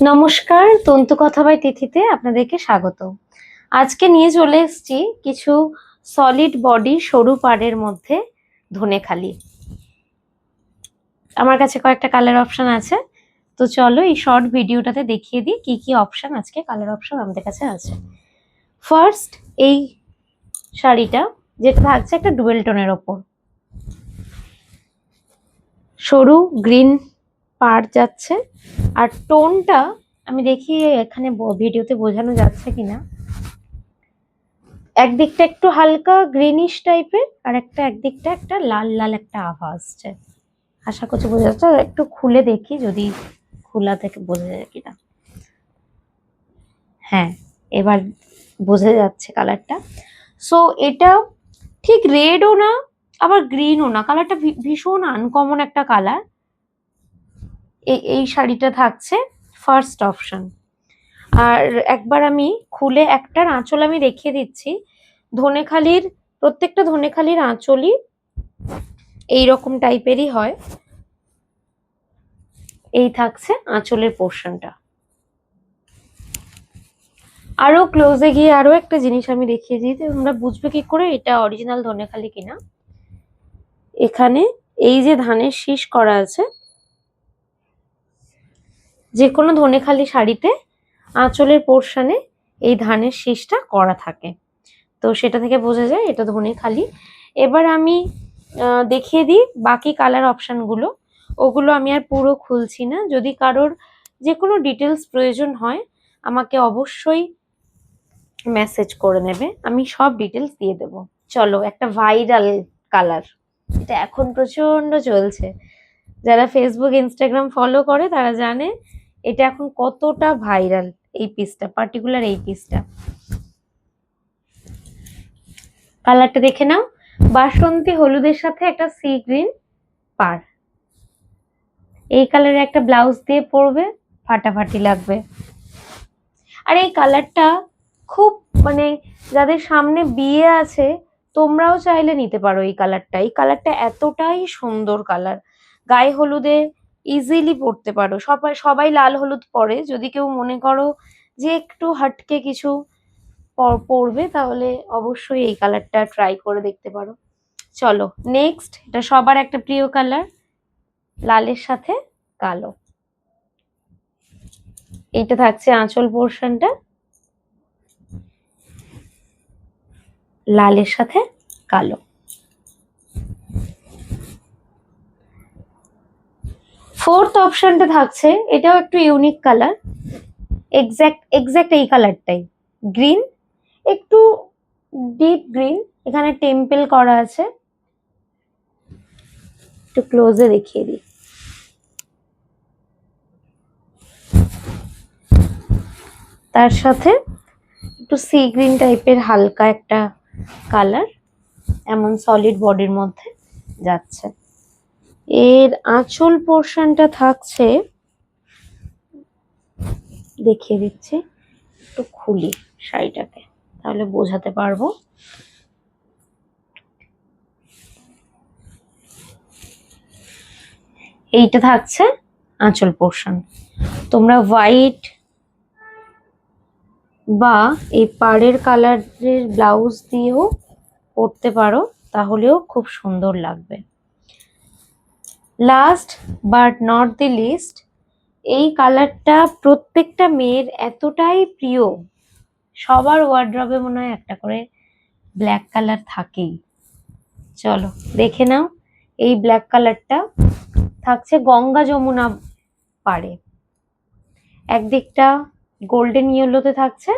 নমস্কার, তন্তু কথা বাই তিথিতে আপনাদেরকে স্বাগত। আজকে নিয়ে চলে এসেছি কিছু সলিড বডি সরু পাড়ের মধ্যে ধনেখালি। আমার কাছে কয়েকটা কালার অপশন আছে, তো চলো এই শর্ট ভিডিওটাতে দেখিয়ে দিই কি কি অপশন আজকে কালার অপশন আমাদের কাছে আছে। ফার্স্ট এই শাড়িটা যেটা থাকছে একটা ডুয়েল টোনের ওপর, সরু গ্রিন পাড় যাচ্ছে, আর টোনটা আমি দেখি এখানে ভিডিওতে বোঝানো যাচ্ছে কিনা। একদিকটা একটু হালকা গ্রিনিশ টাইপের আর একদিকটা একটা লাল লাল একটা আভা আসছে। আশা করছি বোঝা যাচ্ছে, আর একটু খুলে দেখি যদি খোলা থেকে বোঝা যায় কিনা। হ্যাঁ, এবার বোঝা যাচ্ছে কালারটা। সো এটা ঠিক রেডও না আবার গ্রিনও না, কালারটা ভীষণ আনকমন একটা কালার। এই শাড়িটা থাকছে ফার্স্ট অপশন। আর একবার আমি খুলে একটার আঁচল আমি দেখিয়ে দিচ্ছি। ধনেখালির প্রত্যেকটা ধনেখালির আঁচলই এইরকম টাইপেরই হয়। এই থাকছে আঁচলের পোর্শনটা। আরো ক্লোজে গিয়ে আরো একটা জিনিস আমি দেখিয়ে দিই, তোমরা বুঝবে কি করে এটা অরিজিনাল ধনেখালি কিনা। এখানে এই যে ধানের শীষ করা আছে, যে কোনো ধনেখালি শাড়িতে আঁচলের পোর্শনে এই ধানের শীষটা করা থাকে, তো সেটা থেকে বোঝা যায় এটা ধনেখালি। এবার আমি দেখিয়ে দিই বাকি কালার অপশনগুলো। ওগুলো আমি আর পুরো খুলছি না, যদি কারোর যে কোনো ডিটেলস প্রয়োজন হয় আমাকে অবশ্যই মেসেজ করে নেবে, আমি সব ডিটেলস দিয়ে দেব। চলো, একটা ভাইরাল কালার, এটা এখন প্রচন্ড চলছে। যারা ফেসবুক ইনস্টাগ্রাম ফলো করে তারা জানে এটা এখন কতটা ভাইরাল। এই পিসটা পার্টিকুলার, এই পিসটা কালারটা দেখে নাও। বাসন্তী হলুদের সাথে একটা সি গ্রিন পার, এই কালারে একটা ব্লাউজ দিয়ে পরবে, ফাটাফাটি লাগবে। আর এই কালারটা খুব মানে যাদের সামনে বিয়ে আছে তোমরাও চাইলে নিতে পারো এই কালারটা। এই কালারটা এতটাই সুন্দর কালার, গায়ে হলুদে ইজিলি পরতে পারো। সবাই লাল হলুদ পরে, যদি কেউ মনে করো যে একটু হাটকে কিছু পরবে তাহলে অবশ্যই এই কালারটা ট্রাই করে দেখতে পারো। চলো নেক্সট, এটা সবার একটা প্রিয় কালার, লালের সাথে কালো। এইটা থাকছে আঁচল পোর্শনটা, লালের সাথে কালো। ফোর্থ অপশনটা থাকছে, এটাও একটু ইউনিক কালার, এক্সাক্ট এই কালারটাই, গ্রিন, একটু ডিপ গ্রিন, এখানে টেম্পল করা আছে। একটু ক্লোজে দেখিয়ে দিই। তার সাথে একটু সি গ্রিন টাইপের হালকা একটা কালার, এমন সলিড বডির মধ্যে যাচ্ছে। এর আঁচল পোর্শনটা থাকছে, দেখিয়ে দিচ্ছি, একটু খুলি শাড়িটাকে তাহলে বোঝাতে পারবো। এইটা থাকছে আঁচল পোর্শন। তোমরা হোয়াইট বা এই পাড়ের কালারের ব্লাউজ দিয়েও পরতে পারো, তাহলেও খুব সুন্দর লাগবে। Last but not the least, এই কালারটা প্রত্যেকটা মেয়ের এতটাই প্রিয়, সবার ওয়ার্ড্রবে মনে হয় একটা করে ব্ল্যাক কালার থাকেই। চলো দেখে নাও, এই ব্ল্যাক কালারটা থাকছে গঙ্গা যমুনা পাড়ে, একদিকটা গোল্ডেন ইয়েলোতে থাকছে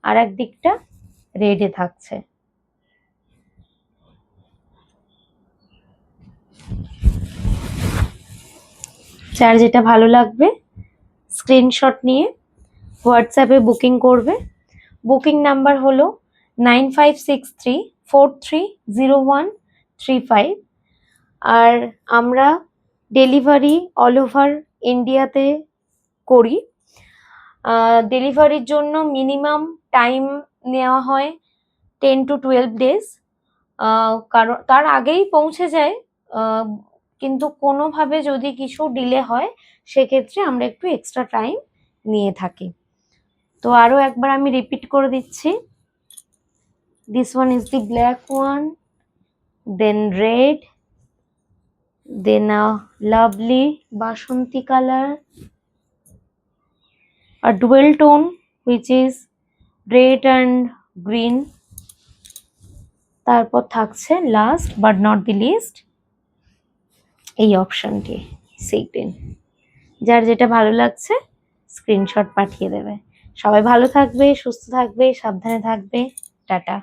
আর একদিকটা রেডে থাকছে। যার যেটা ভালো লাগবে স্ক্রিনশট নিয়ে হোয়াটসঅ্যাপে বুকিং করবে। বুকিং নাম্বার হলো 9563430135। আর আমরা ডেলিভারি অল ওভার ইন্ডিয়াতে করি। ডেলিভারির জন্য মিনিমাম টাইম নেওয়া হয় 10 to 12 days, কারণ তার আগেই পৌঁছে যায়। কিন্তু কোনোভাবে যদি কিছু ডিলে হয় সেক্ষেত্রে আমরা একটু এক্সট্রা টাইম নিয়ে থাকি। তো আরো একবার আমি রিপিট করে দিচ্ছি। This one is the black one, then red, then a lovely basanti color, a dual tone which is red and green, তারপর থাকছে last but not the least এই অপশনটি সি গ্রিন। যার যেটা ভালো লাগছে স্ক্রিনশট পাঠিয়ে দেবে। সবাই ভালো থাকবে, সুস্থ থাকবে, সাবধানে থাকবে। টাটা।